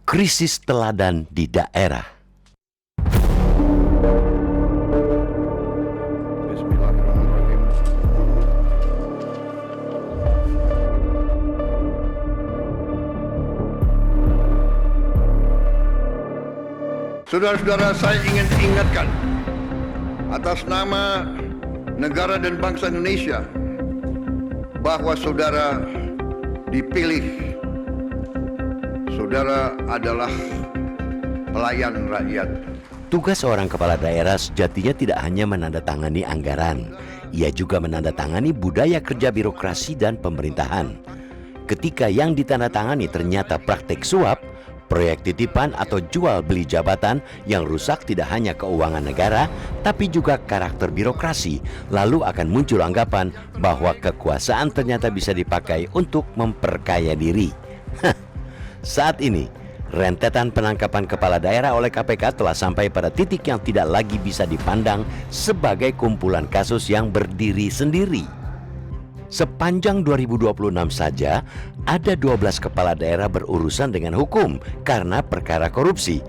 Krisis teladan di daerah. Bismillahirrahmanirrahim. Saudara-saudara, saya ingin ingatkan atas nama negara dan bangsa Indonesia bahwa saudara dipilih. Saudara adalah pelayan rakyat. Tugas seorang kepala daerah sejatinya tidak hanya menandatangani anggaran, ia juga menandatangani budaya kerja birokrasi dan pemerintahan. Ketika yang ditandatangani ternyata praktek suap, proyek titipan atau jual beli jabatan yang rusak tidak hanya keuangan negara, tapi juga karakter birokrasi, lalu akan muncul anggapan bahwa kekuasaan ternyata bisa dipakai untuk memperkaya diri. Saat ini, rentetan penangkapan kepala daerah oleh KPK telah sampai pada titik yang tidak lagi bisa dipandang sebagai kumpulan kasus yang berdiri sendiri. Sepanjang 2026 saja, ada 12 kepala daerah berurusan dengan hukum karena perkara korupsi.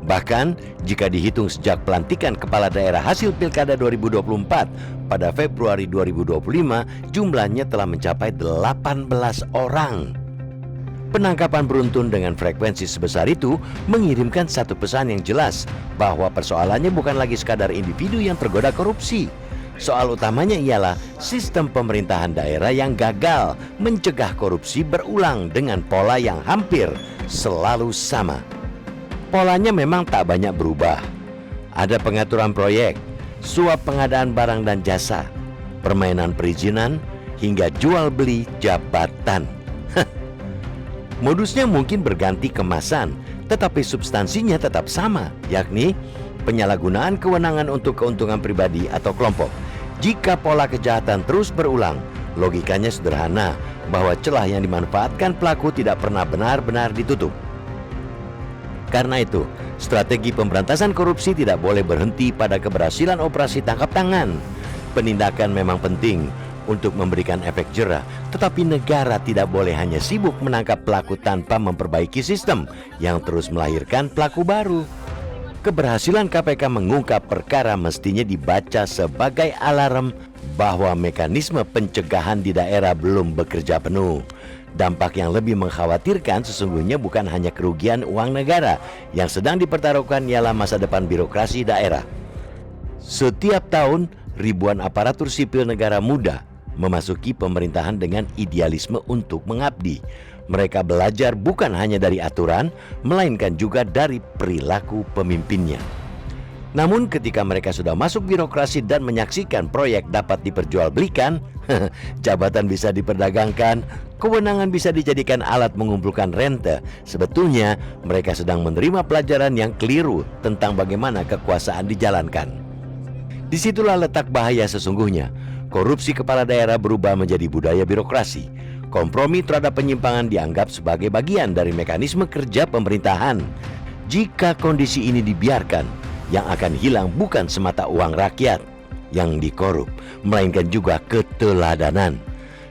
Bahkan, jika dihitung sejak pelantikan kepala daerah hasil Pilkada 2024 pada Februari 2025, jumlahnya telah mencapai 18 orang. Penangkapan beruntun dengan frekuensi sebesar itu mengirimkan satu pesan yang jelas bahwa persoalannya bukan lagi sekadar individu yang tergoda korupsi. Soal utamanya ialah sistem pemerintahan daerah yang gagal mencegah korupsi berulang dengan pola yang hampir selalu sama. Polanya memang tak banyak berubah. Ada pengaturan proyek, suap pengadaan barang dan jasa, permainan perizinan, hingga jual beli jabatan. Modusnya mungkin berganti kemasan, tetapi substansinya tetap sama, yakni penyalahgunaan kewenangan untuk keuntungan pribadi atau kelompok. Jika pola kejahatan terus berulang, logikanya sederhana bahwa celah yang dimanfaatkan pelaku tidak pernah benar-benar ditutup. Karena itu, strategi pemberantasan korupsi tidak boleh berhenti pada keberhasilan operasi tangkap tangan. Penindakan memang penting untuk memberikan efek jera, tetapi negara tidak boleh hanya sibuk menangkap pelaku tanpa memperbaiki sistem yang terus melahirkan pelaku baru. Keberhasilan KPK mengungkap perkara mestinya dibaca sebagai alarm bahwa mekanisme pencegahan di daerah belum bekerja penuh. Dampak yang lebih mengkhawatirkan sesungguhnya bukan hanya kerugian uang negara yang sedang dipertaruhkan, ialah masa depan birokrasi daerah. Setiap tahun, ribuan aparatur sipil negara muda memasuki pemerintahan dengan idealisme untuk mengabdi. Mereka belajar bukan hanya dari aturan, melainkan juga dari perilaku pemimpinnya. Namun ketika mereka sudah masuk birokrasi dan menyaksikan proyek dapat diperjualbelikan, jabatan bisa diperdagangkan, kewenangan bisa dijadikan alat mengumpulkan rente, sebetulnya mereka sedang menerima pelajaran yang keliru tentang bagaimana kekuasaan dijalankan. Disitulah letak bahaya sesungguhnya. Korupsi kepala daerah berubah menjadi budaya birokrasi. Kompromi terhadap penyimpangan dianggap sebagai bagian dari mekanisme kerja pemerintahan. Jika kondisi ini dibiarkan, yang akan hilang bukan semata uang rakyat yang dikorup, melainkan juga keteladanan.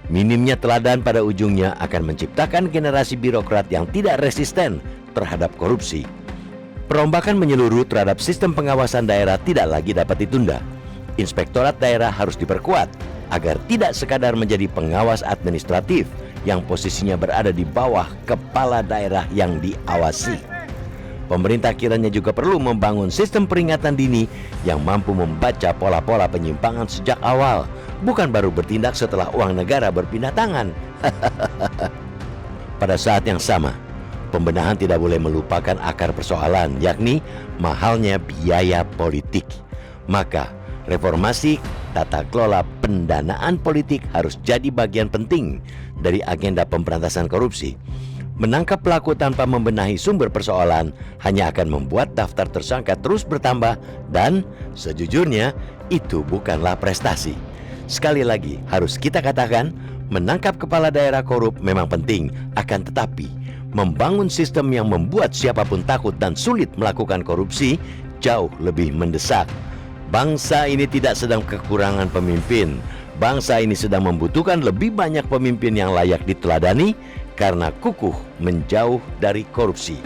Minimnya teladan pada ujungnya akan menciptakan generasi birokrat yang tidak resisten terhadap korupsi. Perombakan menyeluruh terhadap sistem pengawasan daerah tidak lagi dapat ditunda. Inspektorat daerah harus diperkuat agar tidak sekadar menjadi pengawas administratif yang posisinya berada di bawah kepala daerah yang diawasi. Pemerintah kiranya juga perlu membangun sistem peringatan dini yang mampu membaca pola-pola penyimpangan sejak awal, bukan baru bertindak setelah uang negara berpindah tangan. Pada saat yang sama, pembenahan tidak boleh melupakan akar persoalan, yakni mahalnya biaya politik. Maka, reformasi tata kelola pendanaan politik harus jadi bagian penting dari agenda pemberantasan korupsi. Menangkap pelaku tanpa membenahi sumber persoalan hanya akan membuat daftar tersangka terus bertambah, dan sejujurnya itu bukanlah prestasi. Sekali lagi harus kita katakan, menangkap kepala daerah korup memang penting, akan tetapi membangun sistem yang membuat siapapun takut dan sulit melakukan korupsi jauh lebih mendesak. Bangsa ini tidak sedang kekurangan pemimpin. Bangsa ini sedang membutuhkan lebih banyak pemimpin yang layak diteladani karena kukuh menjauh dari korupsi.